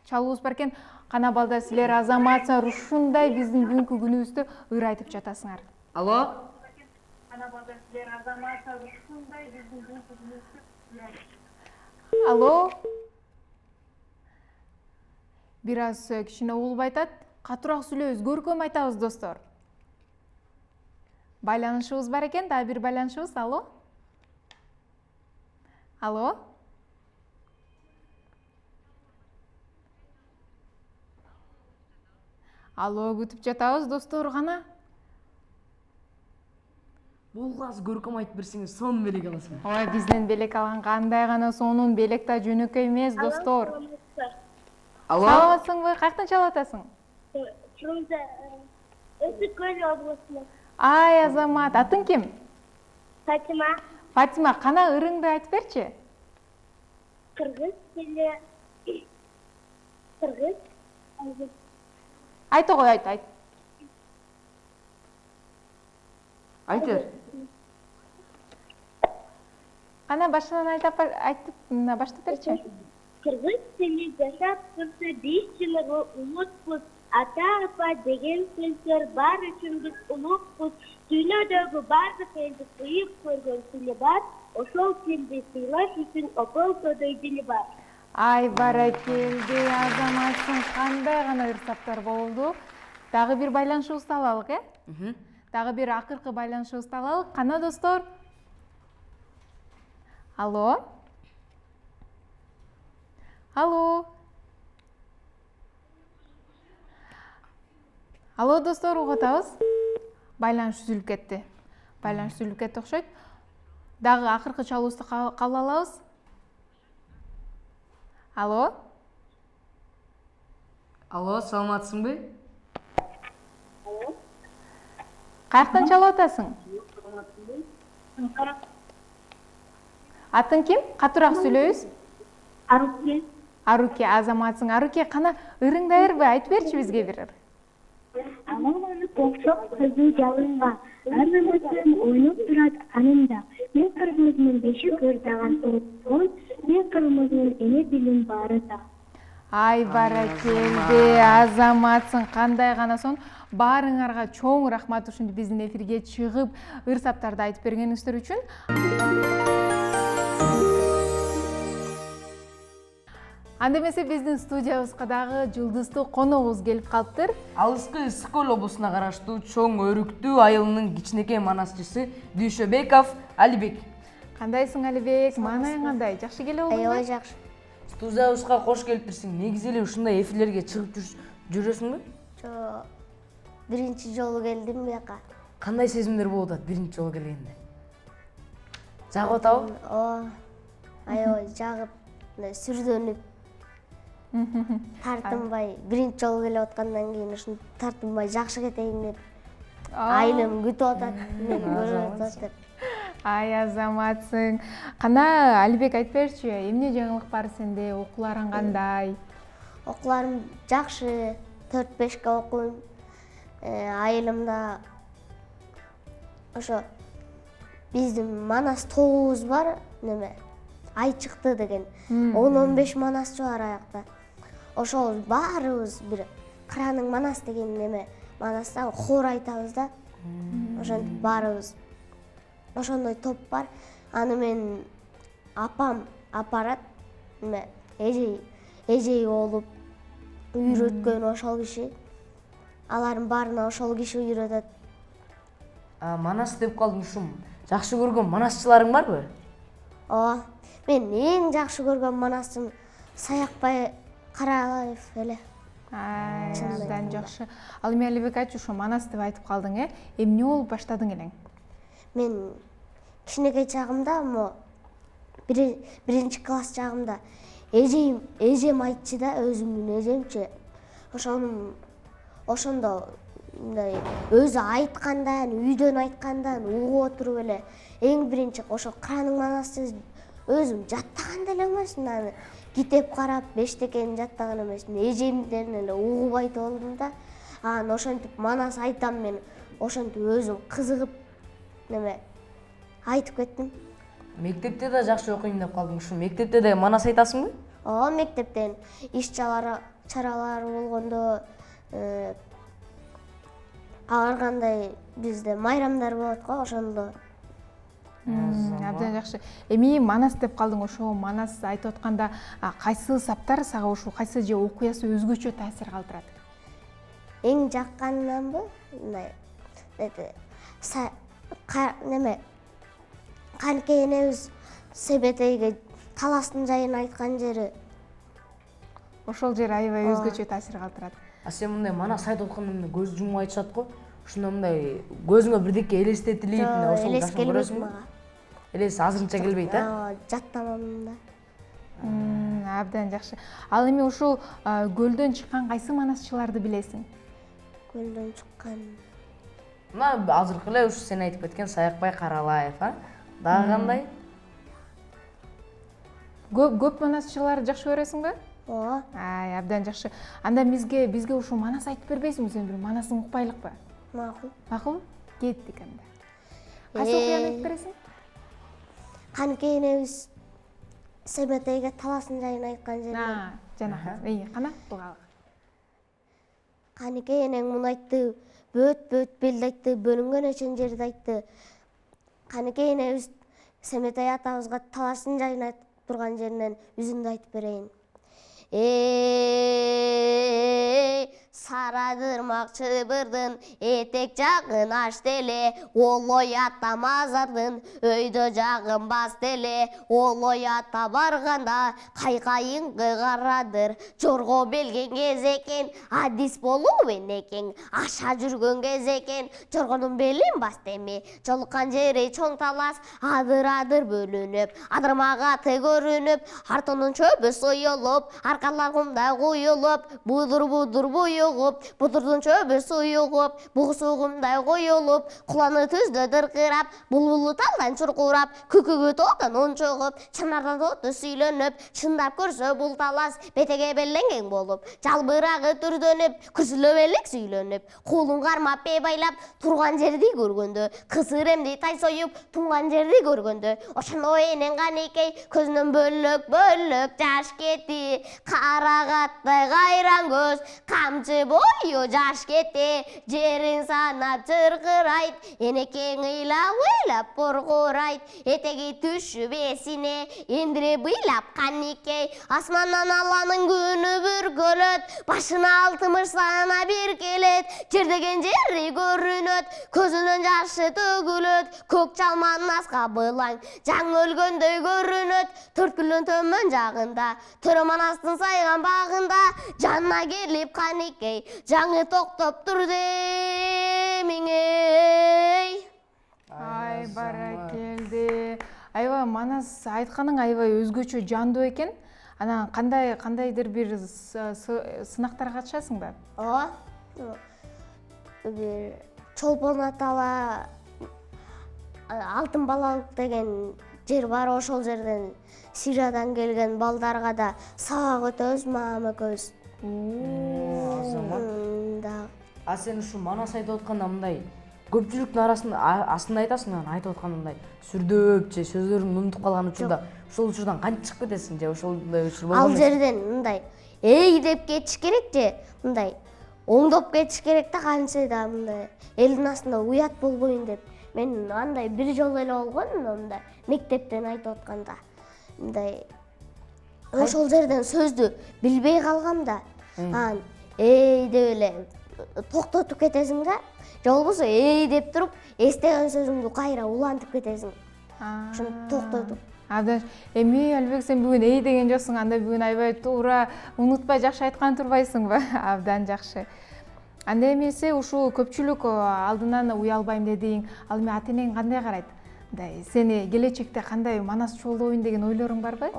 S2: чалуубуз бар экен. Кана балдар, силер Азаматсыңар ушундай биздин бүгүнкү күнүбүздө ыр айтып жатасыңар.
S3: Алло?
S12: Кана балдар, силер Азаматсыңар ушундай биздин бүгүнкү күнүбүздө ыр айтып.
S2: Алло? Бир аз кичине улуп айтат. Катуураак сүйлөбүз, көркөм айтабыз, достор. Байланышыбыз бар экен, дагы бир байланышыбыз. Алло? Алло? Алло, күтүп жатабыз, достор, кана.
S3: Бул аз көркөм айтып берсеңиз, сонун белек аласың.
S2: Ой, бизден белек алган кандай гана сонун, белек да жөнөкөй эмес, достор.
S3: Алло?
S2: Саламатсыңбы? Каяктан чалып атасың?
S12: Фрунзе. Өсүкөл областынан.
S2: Ай, Азамат, атың ким?
S12: Фатима.
S2: Фатима, кана ырыңды айтып берчи.
S12: Кыргыз тили. Кыргыз.
S2: Айта кой, айт.
S3: Айтыр.
S2: Кана башынан айтып баштап берчи.
S12: Кыргыз тили жашап турса биз чыныгы улутпуз. Ата апа деген сөздөр бар үчүн биз улукпуз. Дүйнөдөгү бардык элди сыйып көргөн тили бар. Ошол тилди сыйлаш үчүн окол-көдөй дили бар.
S2: Ай, баракелде, Азаматсың, кандай гана ырсаптар болду. Дагы бир байланышыбызды алалык, Дагы бир акыркы байланышыбызды алалык. Кана, достор? Алло? Алло? Алло, достор, угуп атабыз? Байланыш үзүлүп кетти. Окшойт. Дагы акыркы чалуубузду кабыл алабыз. Алло?
S3: Алло, саламатсыңбы?
S2: Каяктан чалып атасың? Атың ким? Катуураак сүйлөйбүз.
S12: Аруке.
S2: Аруке, Азаматсың. Аруке, кана ырың даярбы? Айтып берчи бизге бир ыр.
S12: Алаңаны окшоп көзү жалынга. Арнамасын ойноп турат анында. Мен кырмызынын бешик ырдаган улуттун, мен кырмызынын эне билим баары да.
S2: Ай, баракелде, Азаматсың, кандай гана сон. Баарыңарга чоң рахмат ушундай биздин эфирге чыгып, ырсаптарды айтып бергениңиздер үчүн. Анда эмесе биздин студиябызга дагы жылдыздуу коногубуз келип калыптыр.
S3: Алыскы Ысык Көл облусуна караштуу Чоң Өрүктүү айылынын кичинекей манасчысы Дүйшөбеков Алибек.
S2: Кандайсың, Алибек? Маанайың кандай? Жакшы келип болдуңбу?
S1: Аябай жакшы.
S3: Студиябызга кош келиптирсиң. Негизи эле ушундай эфирлерге чыгып жүрөсүңбү?
S1: Жо, биринчи жолу келдим буяка.
S3: Кандай сезимдер болуп атат биринчи жолу келгенде? Жагып атабы?
S1: Ооба. Аябай жагып, сүрдөнүп, тартынбай, биринчи жолу келип аткандан кийин ушун тартынбай жакшы кетейин деп. Айылым күтүп атат, мени көрүп атат.
S2: Ай, Азаматсың. Кана, Алибек айтып берчи, эмне жаңылык бар сенде? Окууларың кандай?
S1: Окууларым жакшы, 4-5ке окуйм. Айылымда ошо биздин манас тобубуз бар, ай чыкты деген. 10-15 манасчы бар аякта. Ошол баарыбыз бир Кыраның манас деген манастан хор айтабыз да. Ошентип баарыбыз ошондой топ бар. Аны мен апам апарат эме эжей болуп үйрөткөн ошол киши. Алардын баарына ошол киши үйрөтөт.
S3: Манас деп калдым, ушум. Жакшы көргөн манасчыларың барбы?
S1: Ооба. Мен эң жакшы көргөн манасым Саякбай Каралаев эле.
S2: Абдан жакшы. Ал эми Алибек айтчу, ошо манас деп айтып калдың, эмне болуп баштадың элең? Мен
S1: кичинекей чагымда, биринчи класс чагымда эжем айтчу да, өзүмдүн эжемчи. Ошондо мындай өзү айткандан, үйдөн айткандан угуп отуруп эле эң биринчи ошо Кыраның манасын өзүм жаттаган деле эмесмин, аны китеп карап бештекени жаттаган эмесмин, эжемден эле угуп айтып алдым да. Анан ошентип манас айтам мен, ошентип өзүм кызыгып неме айтып кеттим.
S3: Мектепте да жакшы окуйм деп калдың, ушу мектепте де манас айтасыңбы?
S1: Ооба, мектептен иш чаралар болгондо, ар кандай бизде майрамдар болот го, ошондо.
S2: Абдан жакшы. Эми манас деп калдың, ошо манас айтып атканда кайсы саптар сага ушул кайсы же окуясы өзгөчө таасир калтырат?
S1: Эң жакканымбы? Мындай Каныкей энебиз Себетейге таластын жайын айткан жери.
S2: Ошол жер аябай өзгөчө таасир калтырат.
S3: Сен мындай манас айтып атканда көз жумуп айтышат го. Ушунда мындай көзүңө бирдеке элестетилип, ошол жашын көрөсүңбү? Элес азырынча келбейт,
S1: Жаттамам да.
S2: Абдан жакшы. Ал эми ушул көлдөн чыккан кайсы манасчыларды билесиң?
S1: Көлдөн чыккан.
S3: Мына азыркы эле ушу сен айтып кеткен Саякбай Каралаев, Дагы кандай?
S2: Көп манасчыларды жакшы көрөсүңбү?
S1: Ооба.
S2: Абдан жакшы. Анда бизге ушул манас айтып бербейсиңби, сен бир манасын укпайлыкпы?
S1: Макул.
S2: Макул? Кеттик анда. Кайсы окуяны айтып бересиң?
S1: Каныкей энебиз Себетейге таластын жайын айткан жери.
S2: Жана, кана буга.
S1: Каныкей энең муну айтты, бөт белди айтты, бөлүнгөн эчен жерди айтты. Каныкей энебиз Себетей атабызга таластын жайын айтып турган жеринен үзүндү айтып берейин. Сарадырмак чыбырдын этек жагын аш деле, олой ата мазардын өйдө жагын бас деле, олой ата барганда кайкайыңгы карадыр, жорго белген кез экен, адис болуп энекең, аша жүргөн кез экен, жоргонун белин бас деми, жолуккан жери чоң талас, адыр бөлүнүп, адырмагаты көрүнүп, артынын чөбү союлуп, аркалар кумда коюлуп, будур буюгуп, будурдун чөбү суюгуп, бугусу кумдай коюлуп, куланы түздө дыркырап, булбулу талдан чуркурап, күкүгү тоодон унчугуп, чынардан тооту сүйлөнүп, чындап көрсө бул талас бетеге белленген болуп, жалбырагы түрдөнүп, күрсүлөп элек сүйлөнүп, колун кармап байлап, турган жерди көргөндө, кысыр эмди тайсоюп, тунган жерди көргөндө, ошондо энен Каныкей көзүнөн бөлөк жаш кетти, карагаттай кайран көз, камчы бою жаш кетти, жерин санап жыркырайт, энекең ыйлап боркурайт, этеги түшүп эсине эндире быйлап Каныкей, асмандан Алланын күнү бүркөлөт, башына алтымыш сана бир келет, жер деген жери көрүнөт, көзүнөн жашы төгүлөт, көк чалман наска былаң, жаң өлгөндөй көрүнөт, төрткүлдөн төмөн жагында, төрө манастын сайган багында, жанына келип Каныкей, жаңы токтоп турду эмиңей.
S2: Ай, баракелди. Аябай манас айтканың аябай өзгөчө жандуу экен. Анан кандайдыр бир сынактарга катышасыңбы?
S1: Ооба. Бир Чолпон атала Алтын балалык деген жер бар, ошол жерден Сириядан келген балдарга да сабак өтөбүз, мама экөөбүз.
S3: Сен ушу манас айтып атканда мындай көпчүлүктүн астында айтасың, айтып атканда мындай сүрдөп же сөздөрүң унутуп калган учурда, ошол учурдан кантип чыгып кетесиң же ошолдой учур болгон?
S1: Ал жерден мындай эй деп кетиш керек же, мындай оңдоп кетиш керек да, кантсе да мындай элдин астында уят болбойн деп. Мен андай бир жолу эле болгон, мындай мектептен айтып атканда. мындай ошол жерден сөздү билбей калгам да анан эй деп эле токтотуп кетесиң да, же болбосо эй деп туруп эстеген сөзүңдү кайра улантып кетесиң. Ошентип токтотуп.
S2: Абдан. Эми Алибек, сен бүгүн эй деген жоксуң, анда бүгүн аябай туура унутпай жакшы айткан турбайсыңбы? Абдан жакшы. Анда эмесе ушул көпчүлүк алдынан уялбайм дедиң. Ал эми ата-энең кандай карайт? Мындай сени келечекте кандай манас жолдойн деген ойлоруң барбы?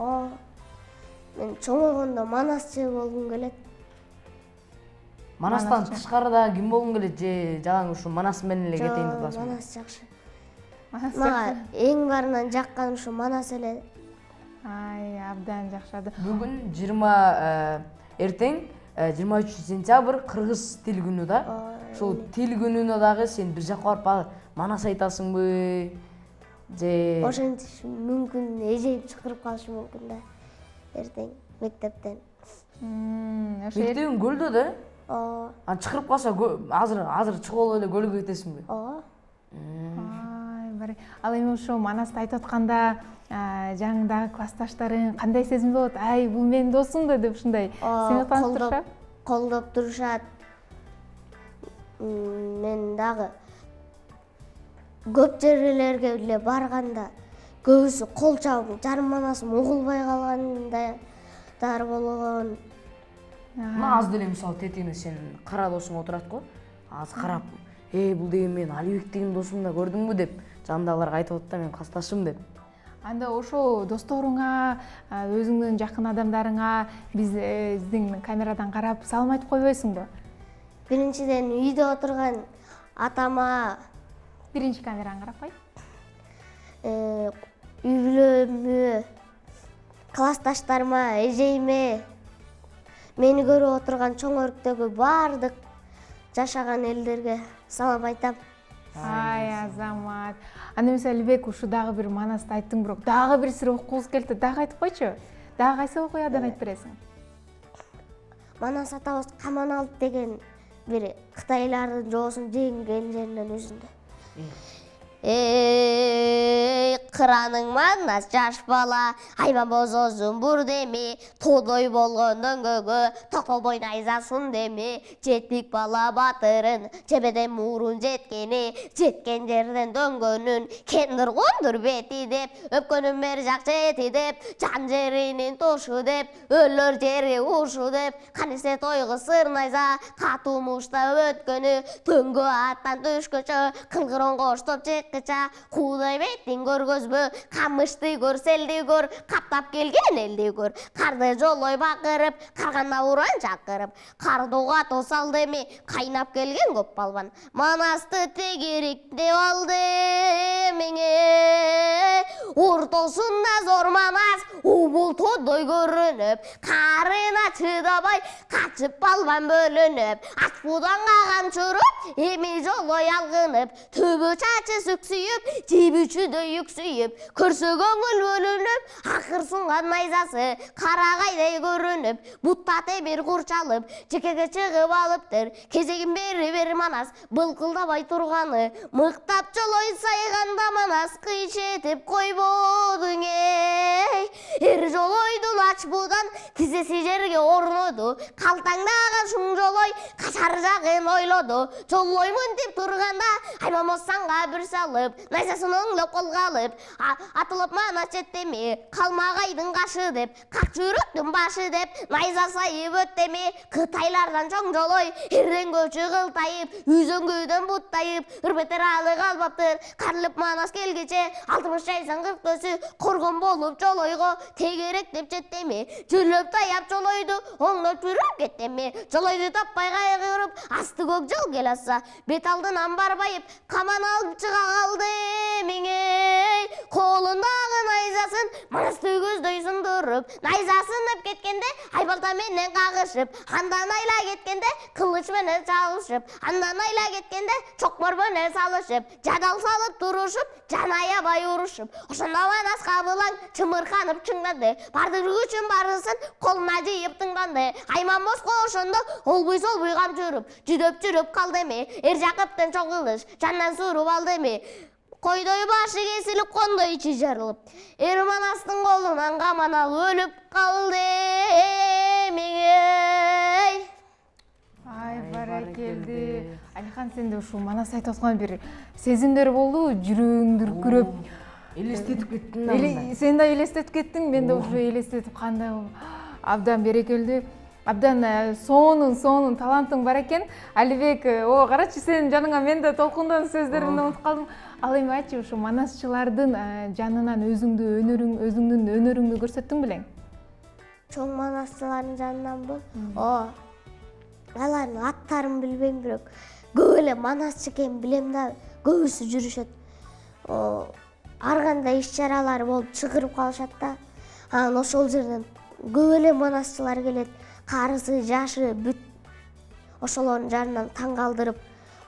S1: Мен чоңойгондо манасчы болгум келет.
S3: Манастан тышкарыда ким болгуң келет же жалаң ушу манас менен эле кетейин деп атасың?
S1: Манас жакшы. Мага эң барынан жаккан ушу манас эле.
S2: Ай, абдан жакшы.
S3: Бүгүн эртең 23 сентябрь кыргыз тил күнү да. Ошол тил күнүнө дагы сен бир жакка барып манас айтасыңбы? Же
S1: ошентиш мүмкүн, эжейим чакырып калышы мүмкүн да. Эртең мектептен.
S3: Мектебиң көлдө да? Аны чакырып калса азыр чыгып алып эле көлгө кетесиңби?
S2: Ал эми ошо манасты айтып атканда жаңыңдагы классташтарың кандай сезимде болот? Ай, бул менин досум да деп ушундай сени таанышып
S1: колдоп турушат. Мен дагы көп жерлерге эле барганда көбүсү кол чабып, жарым манасым угулбай калгандар болгон.
S3: Аз деле мисалы тетигине сен кара досуң отурат го. Аз карап, бул деген мен Алибек деген досумду көрдүңбү деп жандагыларга айтып атат да, мен классташым деп.
S2: Анда ошо досторуңа, өзүңдүн жакын адамдарыңа биздин камерадан карап салам айтып койбойсуңбу?
S1: Биринчиден үйдө отурган атама
S2: биринчи камераны карап кой.
S1: Үй бүлөмө, классташтарыма, эжейиме, мени көрүп отурган чоң өрүктөгү баардык жашаган элдерге салам айтам.
S2: Ай, Азамат. Анда эмесе Алибек, ушу дагы бир манасты айттың, бирок дагы бирсири окугуз келди. Дагы айтып койчу. Дагы кайсы окуядан айтып бересиң?
S1: Манас атабыз Каманалд деген бир кытайлардын жоосун жеңген жеринен үзүндү. Эй, кыраның манас жаш бала, айбан бозозун бур деми, тодой болгон дөңгөгө, токтолбой найзасын деми, жетпик бала батырын, жебеден мурун жеткени, жеткен жерден дөңгөнүн, кендир кондур бети деп, өпкөнүн бери жак жети деп, жан жеринин тошу деп, өлөр жерге ушу деп, канесе тойго сыр найза, катуу муштап өткөнү, дөңгө аттан түшкөнчө, кылгырон коштоп кыча, куудай беттин көргөзбө, камышты көр, селди көр, каптап келген элди көр, карды жолой бакырып, карганда уран чакырып, кардуга тосал деми, кайнап келген көп балбан, манасты тегерик деп алды меңе, ортосунда зор манас, убул тодой көрүнүп, карына чыдабай, качып балбан бөлүнүп, ачпудан каган чуруп, эми жолой алгынып, төбө чачы сүйүп, жебүчүдөй юксүйүп, көрсө көңүл бөлүнүп, акыр сунган найзасы карагайдай көрүнүп, бутта темир курчалып, жекеге чыгып алыптыр, кезегин бери манас, былкылдабай турганы, мыктап жолой сайганда манас кыйч этип койбодуң эй. Эр жолойдун ачпудан тизеси жерге орноду, калтаңдаган шуң жолой качар жагын ойлоду, жолоймун деп турганда, аймамосанга бір салып, найзасын оңдоп колго алып, атылып манас жеттеми, калмагайдын кашы деп, как жүрөктүн башы деп, найза сайып өттеми, кытайлардан чоң жолой, эрден көчү кылтайып, үзөңгөдөн буттайып, үрбетер алы калбаптыр, карылып манас келгече, 60 жайсан 40 көсү, коргон болуп жолойго, тегерек деп жеттеми, жүлөп таяп жолойду, оңдоп жүрүп кеттеми, жолойду таппай кайгырып, асты көк жол келаса, бет алдынан барбайып, Каманалд чыга калды меңей, колундагы найзасын манасты көздөй сындырып, найзасын өп кеткенде, айбалта менен кагышып, андан айла кеткенде, кылыч менен чабышып, андан айла кеткенде, чокмор менен салышып, жадал салып турушуп, жан аябай урушуп, ошондо манас кабылаң чымырканып чыңданды, бардыр күчүн барысын колуна жыйып тыңданды, Аймамоско ошондо олбуй солбуй камчырып, жүдөп жүрүп калды эми, эр жакыптын чоң кылыч, жандан суруп алды эми, койдой башы кесилип кондой ичи жарылып, эр манастын колунан каманал өлүп калды эмиңей.
S2: Ай, баракелди. Алихан, сенде ушу манас айтып аткан бир сезимдер болду, жүрөгүң дүркүрөп,
S3: элестетип кеттиң.
S2: Сен да элестетип кеттиң, мен да ушу элестетип кандай болду. Абдан берекелдүү. Абдан сонун талантың бар экен. Алибек, карачы, сенин жаныңа мен да толкундан сөздөрүңдү унутуп калдым. Ал эми айтчы, ушу манасчылардын жанынан өзүңдүн өнөрүңдү көрсөттүң белең?
S1: Чоң манасчылардын жанынан алардын аттарын билбейм, бирок көп эле манасчы экенин билем да, көбүсү жүрүшөт. Ар кандай иш-чаралар болуп чыгырып калышат да. Анан ошол жерден көп эле манасчылар келет. Карысы, жашы бүт. Ошолордун жанынан таң калтырып,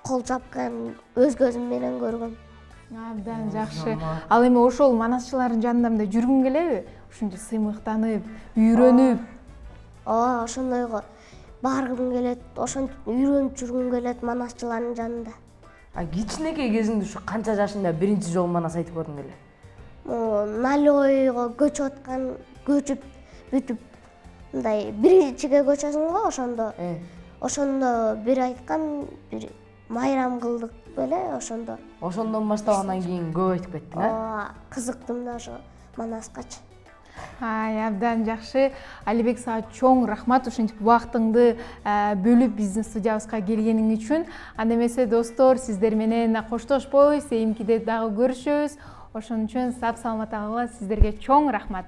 S1: кол чапкан өз көзүм менен көргөм.
S2: Абдан жакшы. Ал эми ошол манасчылардын жанында мындай жүргүң келеби? Ушунча сыймыктанып, үйрөнүп.
S1: Ошондойго баргым келет, ошентип үйрөнүп жүргүм келет манасчылардын жанында.
S3: Кичинекей кезиңде ушу канча жашыңда биринчи жолу манас айтып көрдүң эле?
S1: Налойго көчүп бүтүп, мындай биринчиге көчөсүң го, ошондо бир айткан, бир майрам кылдык беле, ошондо.
S3: Ошондон баштап андан кийин көп айтып кеттиң,
S1: Кызыктым да ошо манаскачы.
S2: Абдан жакшы. Алибек, сага чоң рахмат, ушинтип убактыңды бөлүп биздин студиябызга келгениң үчүн. Анда эмесе достор, сиздер менен коштошпойбуз, эмкиде дагы көрүшөбүз. Ошон үчүн сап саламат калгыла, сиздерге чоң рахмат.